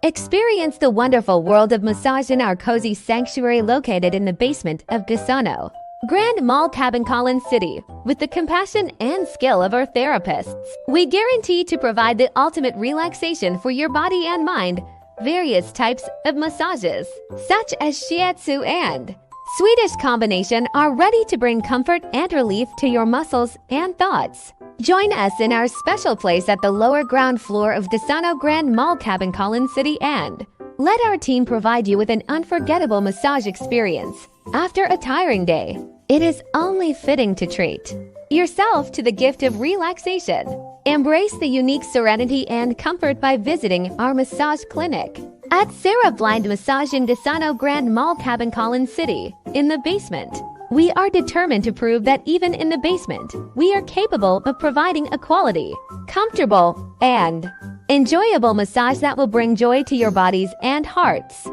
Experience the wonderful world of massage in our cozy sanctuary located in the basement of Gaisano Kabankalan City. With the compassion and skill of our therapists, we guarantee to provide the ultimate relaxation for your body and mind. Various types of massages, such as shiatsu and Swedish combination, are ready to bring comfort and relief to your muscles and thoughts. Join us in our special place at the lower ground floor of Gaisano Kabankalan City and let our team provide you with an unforgettable massage experience. After a tiring day, it is only fitting to treat yourself to the gift of relaxation. Embrace the unique serenity and comfort by visiting our massage clinic at SIRAH Blind Massage in Gaisano Kabankalan City, in the basement. We are determined to prove that even in the basement, we are capable of providing a quality, comfortable, and enjoyable massage that will bring joy to your bodies and hearts.